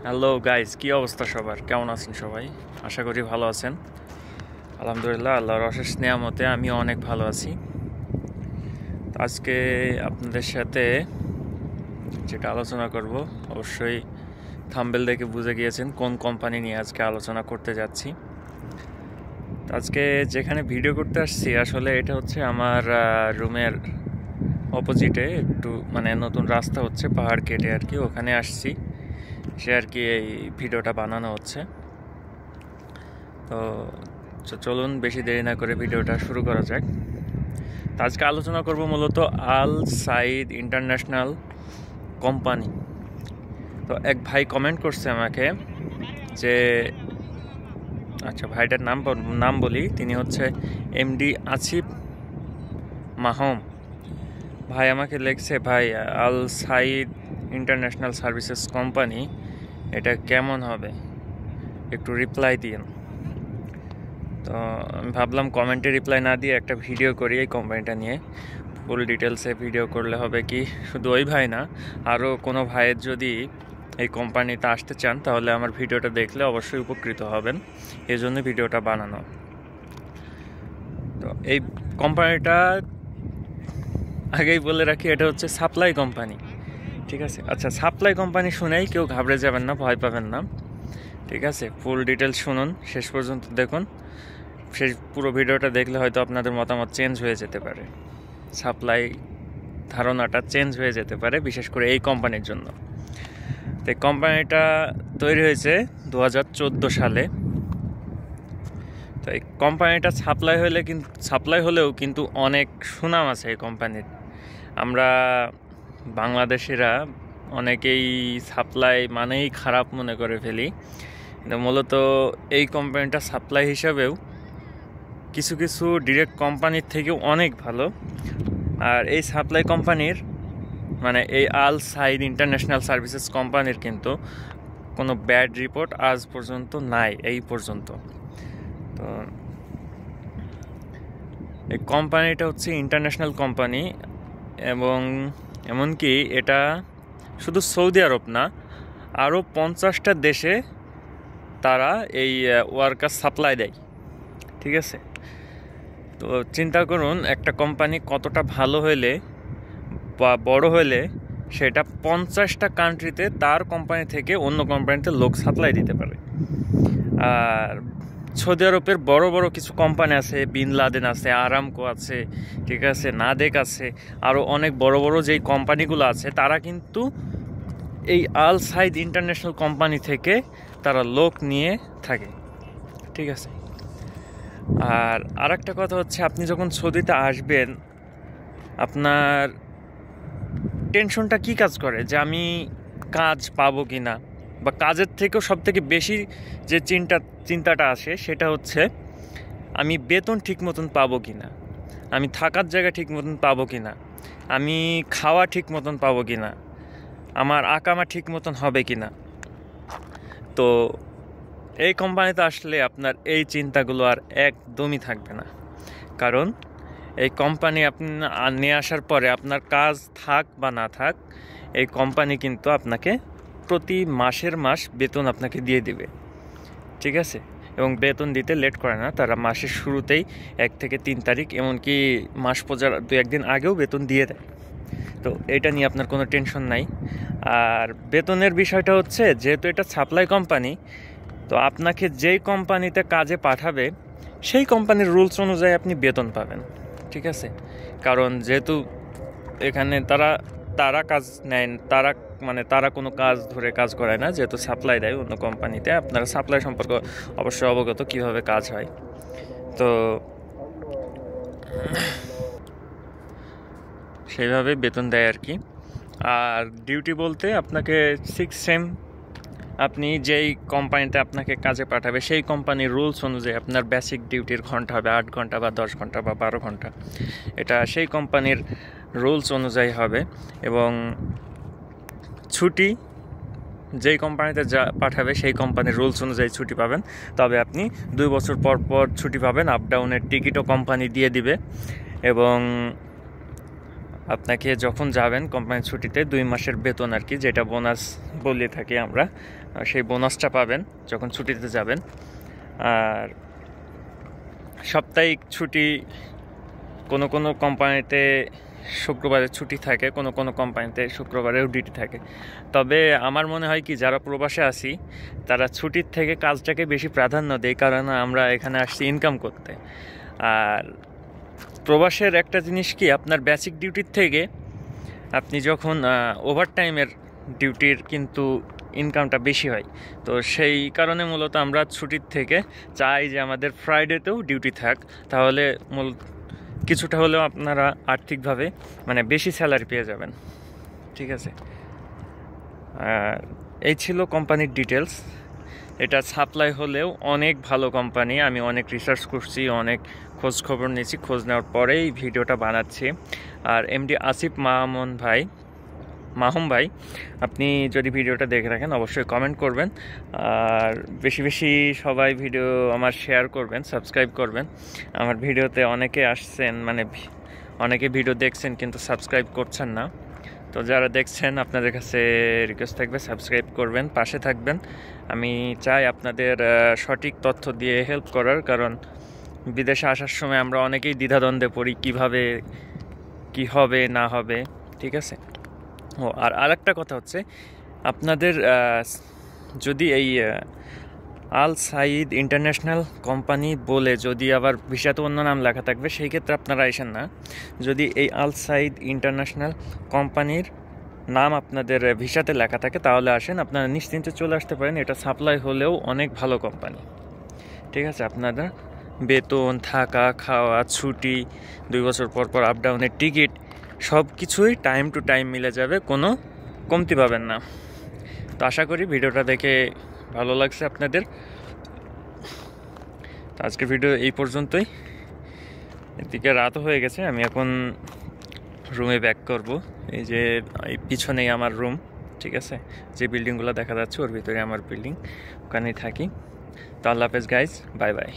Hello guys, কি অবস্থা সবার? কেমন আছেন সবাই? আশা করি ভালো আছেন। আলহামদুলিল্লাহ, আল্লাহর অশেষ নেয়ামতে আমিও অনেক ভালো আছি। আজকে আপনাদের সাথে যেটা আলোচনা করব, অবশ্যই থাম্বনেল দেখে বুঝে গিয়েছেন কোন কোম্পানি নিয়ে আজকে আলোচনা করতে যাচ্ছি। আজকে যেখানে ভিডিও করতে আসছি, আসলে এটা হচ্ছে আমার রুমের অপোজিটে একটু নতুন রাস্তা হচ্ছে, পাহাড় কেটে আর কি ওখানে আসছি। সে আর কি এই ভিডিওটা বানানো হচ্ছে। তো চলুন বেশি দেরি না করে ভিডিওটা শুরু করা যাক। আজকে আলোচনা করব মূলত আল সাইদ ইন্টারন্যাশনাল কোম্পানি। তো এক ভাই কমেন্ট করছে আমাকে যে, আচ্ছা ভাইটার নাম বলি, তিনি হচ্ছে এমডি আসিফ মাহম। ভাই আমাকে লিখছে, ভাই আল সাইদ ইন্টারন্যাশনাল সার্ভিসেস কোম্পানি এটা কেমন হবে, একটু রিপ্লাই দিন। তো আমি ভাবলাম কমেন্টে রিপ্লাই না দিয়ে একটা ভিডিও করি এই কোম্পানিটা নিয়ে। ফুল ডিটেলসে ভিডিও করলে হবে কি, শুধু ওই ভাই না, আরও কোনো ভাইয়ের যদি এই কোম্পানিতে আসতে চান তাহলে আমার ভিডিওটা দেখলে অবশ্যই উপকৃত হবেন, এই জন্য ভিডিওটা বানানো। তো এই কোম্পানিটা আগেই বলে রাখি, এটা হচ্ছে সাপ্লাই কোম্পানি, ঠিক আছে? আচ্ছা, সাপ্লাই কোম্পানি শুনেই কেউ ঘাবড়ে যাবেন না, ভয় পাবেন না, ঠিক আছে? ফুল ডিটেলস শুনুন, শেষ পর্যন্ত দেখুন। সেই পুরো ভিডিওটা দেখলে হয়তো আপনাদের মতামত চেঞ্জ হয়ে যেতে পারে, সাপ্লাই ধারণাটা চেঞ্জ হয়ে যেতে পারে, বিশেষ করে এই কোম্পানির জন্য। তো এই কোম্পানিটা তৈরি হয়েছে 2014 সালে। তো এই কোম্পানিটা সাপ্লাই হলেও কিন্তু অনেক সুনাম আছে এই কোম্পানির। আমরা বাংলাদেশিরা অনেকেই সাপ্লাই মানেই খারাপ মনে করে ফেলি, কিন্তু মূলত এই কোম্পানিটা সাপ্লাই হিসাবেও কিছু কিছু ডিরেক্ট কোম্পানির থেকেও অনেক ভালো। আর এই সাপ্লাই কোম্পানির এই আল সাইদ ইন্টারন্যাশনাল সার্ভিসেস কোম্পানির কিন্তু কোনো ব্যাড রিপোর্ট আজ পর্যন্ত নাই, এই পর্যন্ত। তো এই কোম্পানিটা হচ্ছে ইন্টারন্যাশনাল কোম্পানি, এবং এমনকি এটা শুধু সৌদি আরব না, আরও 50টা দেশে তারা এই ওয়ার্কার সাপ্লাই দেয়, ঠিক আছে? তো চিন্তা করুন, একটা কোম্পানি কতটা ভালো হলে বা বড় হলে সেটা 50টা কান্ট্রিতে তার কোম্পানি থেকে অন্য কোম্পানিতে লোক সাপ্লাই দিতে পারে। আর সৌদি আরবের বড় বড় কিছু কোম্পানি আছে, বিন লাদেন আছে, আরামকো আছে, ঠিক আছে, নাদেক আছে, আরও অনেক বড় বড় যেই কোম্পানিগুলো আছে তারা কিন্তু এই আল সাইদ ইন্টারন্যাশনাল কোম্পানি থেকে তারা লোক নিয়ে থাকে, ঠিক আছে? আর আরেকটা কথা হচ্ছে, আপনি যখন সৌদিতে আসবেন আপনার টেনশনটা কি কাজ করে, যে আমি কাজ পাবো কি না, বা কাজের থেকেও সবথেকে বেশি যে চিন্তাটা আসে সেটা হচ্ছে আমি বেতন ঠিক মতন পাবো কি না, আমি থাকার জায়গা ঠিক মতন পাবো কি না, আমি খাওয়া ঠিক মতন পাবো কি না, আমার আকামা ঠিক মতন হবে কি না। তো এই কোম্পানিতে আসলে আপনার এই চিন্তাগুলো আর একদমই থাকবে না, কারণ এই কোম্পানি আপনি নিয়ে আসার পরে আপনার কাজ থাক বা না থাক, এই কোম্পানি কিন্তু আপনাকে প্রতি মাসের মাস বেতন আপনাকে দিয়ে দিবে, ঠিক আছে? এবং বেতন দিতে লেট করে না, তারা মাসের শুরুতেই 1 থেকে 3 তারিখ, এমনকি মাস পূজার 2-1 দিন আগেও বেতন দিয়ে দেয়। তো এটা নিয়ে আপনার কোনো টেনশন নাই। আর বেতনের বিষয়টা হচ্ছে, যেহেতু এটা সাপ্লাই কোম্পানি, তো আপনাকে যেই কোম্পানিতে কাজে পাঠাবে সেই কোম্পানির রুলস অনুযায়ী আপনি বেতন পাবেন, ঠিক আছে? কারণ যেহেতু এখানে তারা কাজ নেয়, তারা কোনো কাজ ধরে কাজ করায় না, যেহেতু সাপ্লাই দেয় অন্য কোম্পানিতে। আপনারা সাপ্লাই সম্পর্কে অবশ্যই অবগত কীভাবে কাজ হয়। তো সেইভাবে বেতন দেয় আর কি। আর ডিউটি বলতে আপনাকে 6 সেম, আপনি যেই কোম্পানিতে আপনাকে কাজে পাঠাবে সেই কোম্পানির রুলস অনুযায়ী আপনার বেসিক ডিউটির ঘন্টা হবে 8 ঘন্টা বা 10 ঘন্টা বা 12 ঘন্টা, এটা সেই কোম্পানির রুলস অনুযায়ী হবে। এবং ছুটি যেই কোম্পানিতে পাঠাবে সেই কোম্পানির রুলস অনুযায়ী ছুটি পাবেন, তবে আপনি 2 বছর পর পর ছুটি পাবেন। আপ ডাউনের টিকিটও কোম্পানি দিয়ে দিবে, এবং আপনাকে যখন যাবেন কোম্পানির ছুটিতে 2 মাসের বেতন আর কি, যেটা বোনাস বলে থাকি আমরা, সেই বোনাসটা পাবেন যখন ছুটিতে যাবেন। আর সাপ্তাহিক ছুটি কোনো কোনো কোম্পানিতে শুক্রবারে ছুটি থাকে, কোনো কোনো কোম্পানিতে শুক্রবারেও ডিউটি থাকে। তবে আমার মনে হয় কি, যারা প্রবাসে আছি তারা ছুটির থেকে কাজটাকে বেশি প্রাধান্য দেয়, কারণ আমরা এখানে আসছি ইনকাম করতে। আর প্রবাসের একটা জিনিস কি, আপনার বেসিক ডিউটির থেকে আপনি যখন ওভারটাইমের ডিউটির কিন্তু ইনকামটা বেশি হয়। তো সেই কারণে মূলত আমরা ছুটির থেকে চাই যে আমাদের ফ্রাইডেতেও ডিউটি থাক, তাহলে কিছুটা হলেও আপনারা আর্থিকভাবে মানে বেশি স্যালারি পেয়ে যাবেন। ঠিক আছে, এই ছিল কোম্পানির ডিটেলস। এটা সাপ্লাই হলেও অনেক ভালো কোম্পানি। আমি অনেক রিসার্চ করছি, অনেক খোঁজ খবর নিয়েছি, খোঁজ নেওয়ার পরেই ভিডিওটা বানাচ্ছি। আর এমডি আসিফ মাহম ভাই, আপনি যদি ভিডিওটা দেখে রাখেন অবশ্যই কমেন্ট করবেন, আর বেশি বেশি সবাই ভিডিও আমার শেয়ার করবেন, সাবস্ক্রাইব করবেন। আমার ভিডিওতে অনেকে আসছেন, মানে অনেকে ভিডিও দেখছেন কিন্তু সাবস্ক্রাইব করছেন না। তো যারা দেখছেন আপনাদের কাছে রিকোয়েস্ট থাকবে সাবস্ক্রাইব করবেন, পাশে থাকবেন। আমি চাই আপনাদের সঠিক তথ্য দিয়ে হেল্প করার, কারণ বিদেশে আসার সময় আমরা অনেকেই দ্বিধাদ্বন্দ্বে পড়ি কিভাবে কি হবে না হবে। ঠিক আছে। আর আরেকটা কথা হচ্ছে, আপনাদের যদি এই আল সাইদ ইন্টারন্যাশনাল কোম্পানি বলে যদি আবার ভিসাতে অন্য নাম লেখা থাকবে, সেই ক্ষেত্রে আপনারা আসেন না। যদি এই আল সাইদ ইন্টারন্যাশনাল কোম্পানির নাম আপনাদের ভিসাতে লেখা থাকে তাহলে আসেন, আপনারা নিশ্চিন্তে চলে আসতে পারেন। এটা সাপ্লাই হলেও অনেক ভালো কোম্পানি। ঠিক আছে, আপনারা বেতন, থাকা, খাওয়া, ছুটি, 2 বছর পর পর আপ ডাউনের টিকিট সব কিছুই টাইম টু টাইম মিলে যাবে, কোনো কমতি পাবেন না। তো আশা করি ভিডিওটা দেখে ভালো লাগছে আপনাদের। তো আজকের ভিডিও এই পর্যন্তই। এদিকে রাতও হয়ে গেছে, আমি এখন রুমে ব্যাক করব। এই যে এই পিছনেই আমার রুম। ঠিক আছে, যে বিল্ডিংগুলো দেখা যাচ্ছে ওর ভিতরে আমার বিল্ডিং, ওখানেই থাকি। তো আল্লাহ হাফেজ গাইজ, বাই বাই।